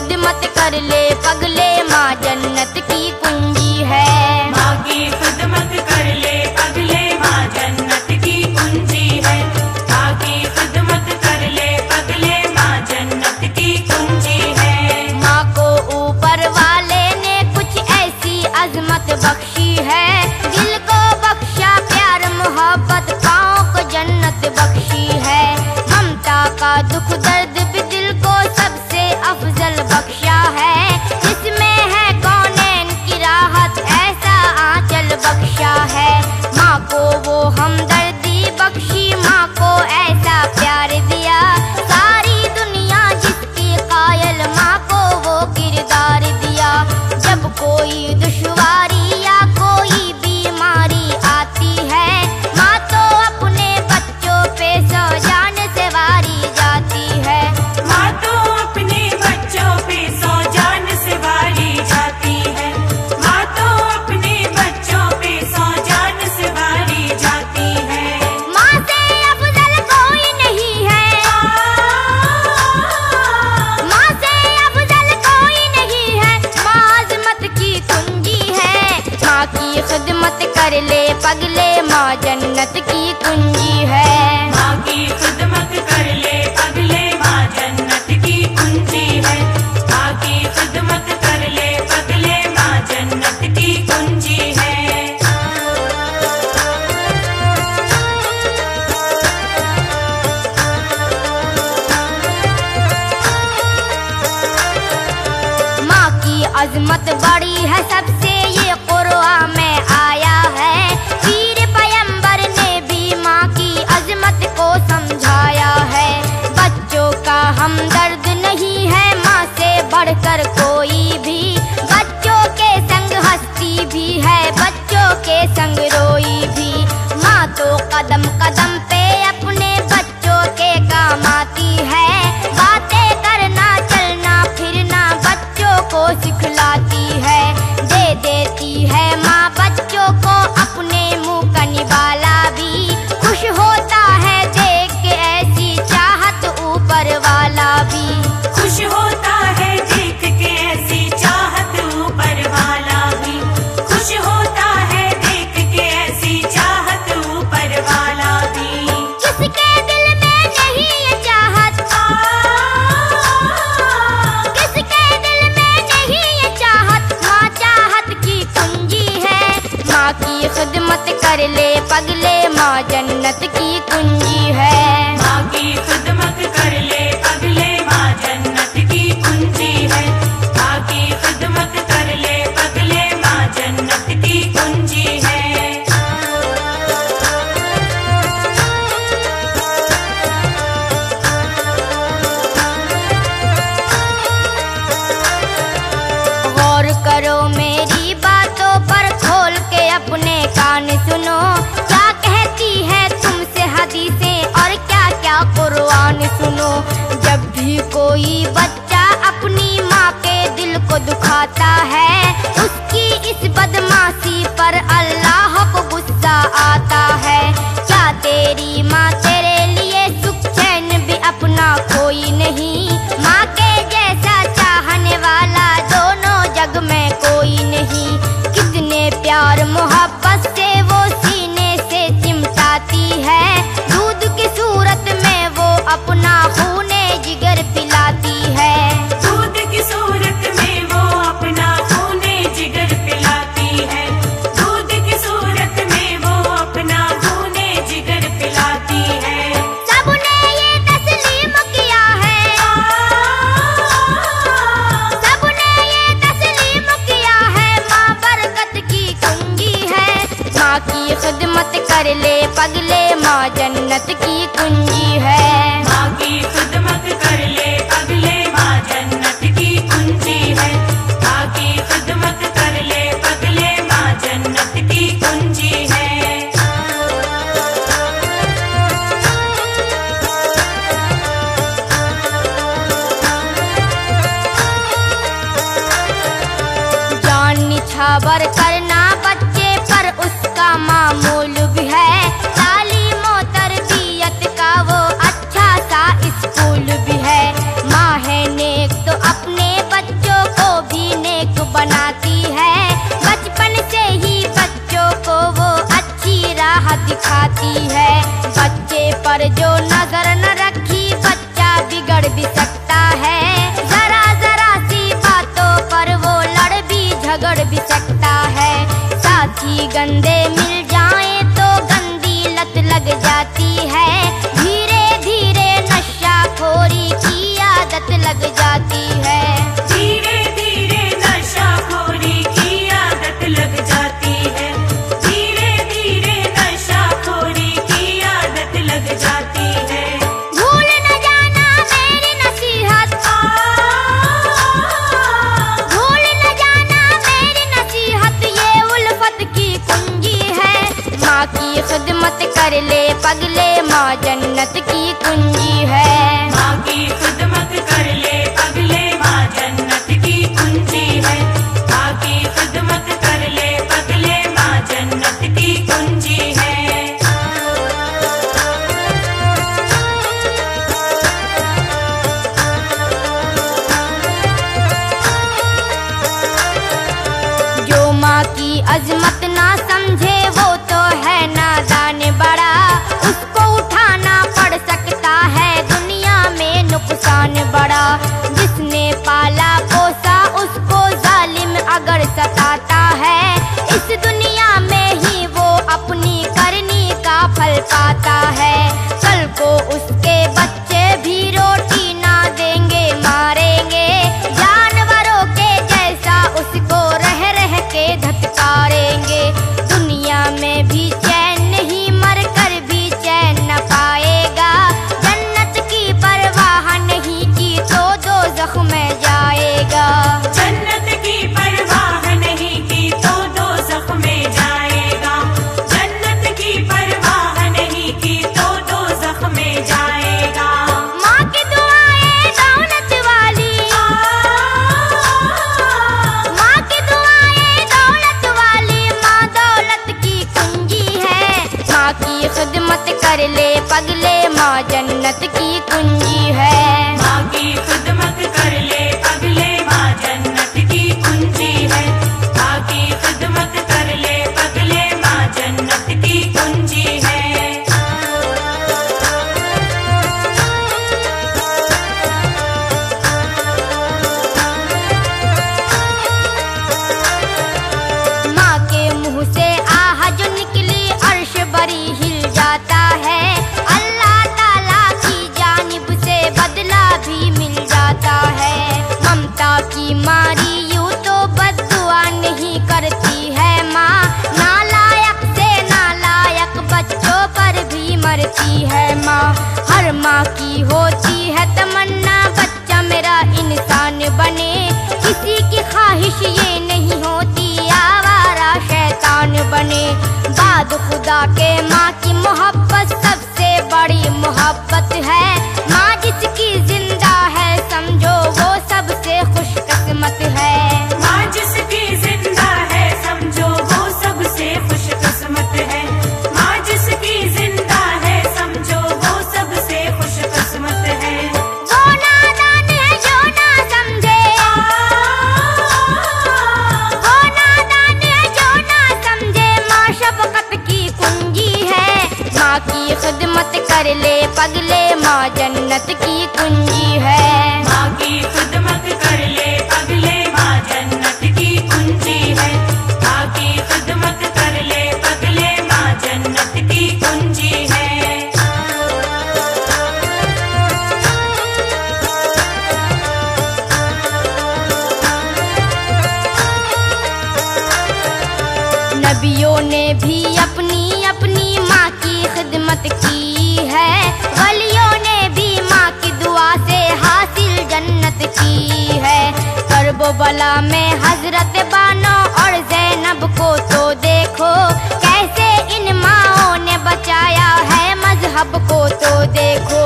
खिदमत कर ले पगले, माँ जन्नत की कुंजी है। माँ की खिदमत कर ले पगले, माँ जन्नत की कुंजी है। माँ की खिदमत कर ले पगले, माँ जन्नत की कुंजी है। माँ को ऊपर वाले ने कुछ ऐसी अजमत बख्शी है, दिल को बख्शा प्यार मोहब्बत, पाँव को जन्नत बख्शी है। ममता का दुख दर्द भी दिल को सबसे अफजल बख्शा है, इसमें है कौनैन की राहत, ऐसा आंचल बख्शा है। माँ को वो हमदर्दी बख्शी, माँ को ऐसा प्यार दिया, सारी दुनिया जिसकी कायल, माँ को वो किरदार दिया। जब कोई दुश्वारी या कोई बीमारी आती है, माँ तो अपने बच्चों पे सौ जान से वारी जाती है। माँ तो अपने बच्चों पे सौ जान से वारी जाती है। माँ तो अपने बच्चों पे सौ जान से वारी जाती है। माँ से अफजल कोई नहीं है, माँ से अफजल कोई नहीं है, माँ अज़मत की कुंजी है। माँ की खिदमत कर ले पगले, माँ जन्नत की कुंजी है। माँ की खिदमत कर ले पगले, माँ जन्नत की कुंजी है। माँ की खिदमत कर ले पगले, माँ जन्नत की कुंजी है। माँ की अजमत बड़ी है सबसे, ये कुरान में आया है। पीर पैगंबर ने भी माँ की अजमत को समझाया है। बच्चों का हमदर्द नहीं है माँ से बढ़कर कोई भी, बच्चों के संग हंसती भी है, बच्चों के संग रोई भी। माँ तो कदम कदम पे अपने बच्चों के काम आती है, बातें करना चलना फिरना बच्चों को सिखलाती है। दे देती है माँ बच्चों को अपने मुंह का निवाला भी, खुश होता है देख के ऐसी चाहत ऊपर वाला भी। खुश होता है देख के ऐसी चाहत ऊपर वाला भी। खुश होता है देख के ऐसी चाहत ऊपर वाला भी। किसके दिल में नहीं ये चाहत, किसके दिल में नहीं ये चाहत, माँ चाहत की कुंजी है। माँ की खिदमत कर ले पगले, माँ जन्नत की कुंजी है। माँ की खिदमत कर ले पगले, माँ जन्नत की कुंजी है। माँ की खिदमत कर ले पगले, माँ जन्नत की कुंजी है। गौर करो मेरी बातों पर, खोल के अपने कान सुनो, क्या कहती है तुमसे हदीसें और क्या क्या कुरान सुनो। जब भी कोई बच्चा अपनी माँ के दिल को दुखाता है, उसकी इस बदमाशी पर अल्लाह को गुस्सा आता है। क्या तेरी माँ तेरे लिए सुख चैन भी अपना कोई नहीं, माँ के जैसा चाहने वाला दोनों जग में कोई नहीं। कितने प्यार मोहब्बत से वो सीने से चिमटाती है, दूध की सूरत में वो अपना खूने जिगर पिलाती है। दूध की सूरत में वो अपना खूने जिगर पिलाती है। दूध की सूरत में वो अपना खूने जिगर पिलाती है। सबने ये तस्लीम किया है, सबने ये तस्लीम किया है, माँ बरकत की कुंजी है। माँ की खिदमत कर ले पगले, माँ जन्नत की कुंजी है। माँ की खिदमत कर ले पगले, माँ जन्नत की कुंजी है। माँ की खिदमत कर ले पगले, माँ जन्नत की कुंजी है। जान निछावर करना बच्चे पर उसका मामूल भी है, तालीम और तरबियत का वो अच्छा सा स्कूल भी है। माँ है नेक तो अपने बच्चे साथी गंदे मिल जाएं तो गंदी लत लग जाती है। धीरे धीरे नशाखोरी की आदत लग जाती है। धीरे धीरे नशाखोरी की आदत लग जाती है। धीरे धीरे नशाखोरी की आदत लग जाती है। भूल न जाना मेरी नसीहत, भूल न जाना मेरी नसीहत, ये उल्फत की कुंजी है। माँ की खिदमत कर ले पगले, माँ जन्नत की कुंजी है। माँ की खिदमत कर ले पगले, माँ जन्नत की कुंजी है। माँ की खिदमत कर ले पगले, माँ जन्नत की कुंजी है। जो माँ की अजमत ना समझे वो तो है नादान बड़ा, उसको उठाना पड़ सकता है दुनिया में नुकसान बड़ा। जिसने पाला पोसा उसको जालिम अगर सताता है, इस दुनिया में ही वो अपनी करनी का फल पाता है। कल को उसके बच्चे भी रोटी ना देंगे, मारेंगे, जानवरों के जैसा उसको रह रह के धत्कारेंगे। दुनिया में भी चैन नहीं, मर कर भी चैन न पाएगा। जन्नत की परवाह नहीं की तो दोज़ख में जाएगा। जन्नत की परवाह नहीं की तो दोज़ख में जाएगा। जन्नत की परवाह नहीं की तो दोज़ख में जाएगा। माँ की दुआएं दौलत वाली, माँ की दुआएं दौलत वाली, माँ दौलत की कुंजी है। माँ की खिदमत कर ले पगले, माँ जन्नत की कुंजी है। माँ की खिदमत कर ले पगले, माँ जन्नत की कुंजी है। माँ की खिदमत कर ले पगले, माँ जन्नत की कुंजी है। माँ के मुंह से आह जो निकली अर्श बरी हिल जाता है। अल्लाह ताला की जानिब से बदला भी मिल जाता है। ममता की मारी यूं तो बद्दुआ नहीं करती है माँ, नालायक से नालायक बच्चों पर भी मरती है माँ। हर माँ की होती है तमन्ना बच्चा मेरा इंसान बने, किसी की ख्वाहिश ये नहीं होती आवारा शैतान बने। बाद खुदा के माँ की मोहब्बत सबसे बड़ी मोहब्बत है। माँ जिसकी जिंदा है समझो वो सबसे खुशकिस्मत है। माँ जिसकी जिंदा है समझो वो सबसे खुशकिस्मत है। माँ जिसकी जिंदा है समझो वो सबसे खुशकिस्मत है। वो नादान है जो ना समझे, वो नादान है जो ना समझे, माँ शफकत की कुंजी है। माँ की खिदमत कर ले पगले, माँ जन्नत की कुंजी है। माँ की खिदमत कर ले पगले, माँ जन्नत की कुंजी है। माँ की खिदमत कर ले पगले, माँ जन्नत की कुंजी है। नबियों ने भी अपनी अपनी माँ की खिदमत की है। वलियों ने भी माँ की दुआ से हासिल जन्नत की है। करबो बला में हजरत बानो और जैनब को तो देखो, कैसे इन माँओं ने बचाया है मजहब को तो देखो।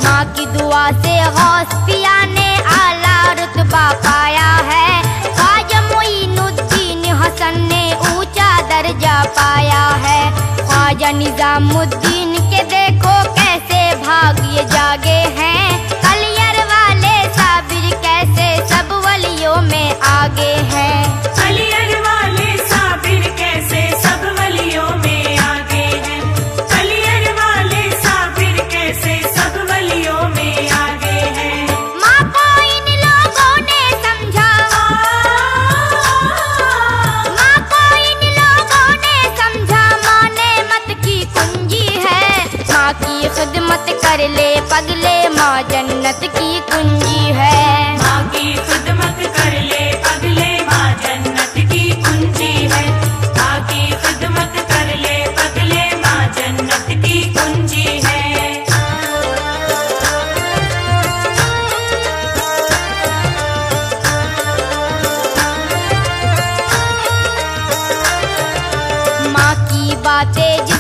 माँ की दुआ से गौस पिया ने आला रुतबा पाया है। ख्वाजा मोइनुद्दीन हसन ने ऊंचा दर्जा पाया है। ख्वाजा निजामुद्दीन के देखो कैसे भाग्य जागे हैं। कलियर वाले साबिर कैसे सब वलियों में आगे हैं। कलियर वाले साबिर कैसे सब वलियों में आगे हैं। कलियर वाले साबिर कैसे सब वलियों में आगे हैं। माँ को इन लोगों ने समझा, माँ को इन लोगों ने कुंजी है। माँ की खिदमत कर ले पगले, माँ जन्नत की कुंजी है। माँ की खिदमत कर ले पगले, माँ जन्नत की कुंजी है। माँ की बातें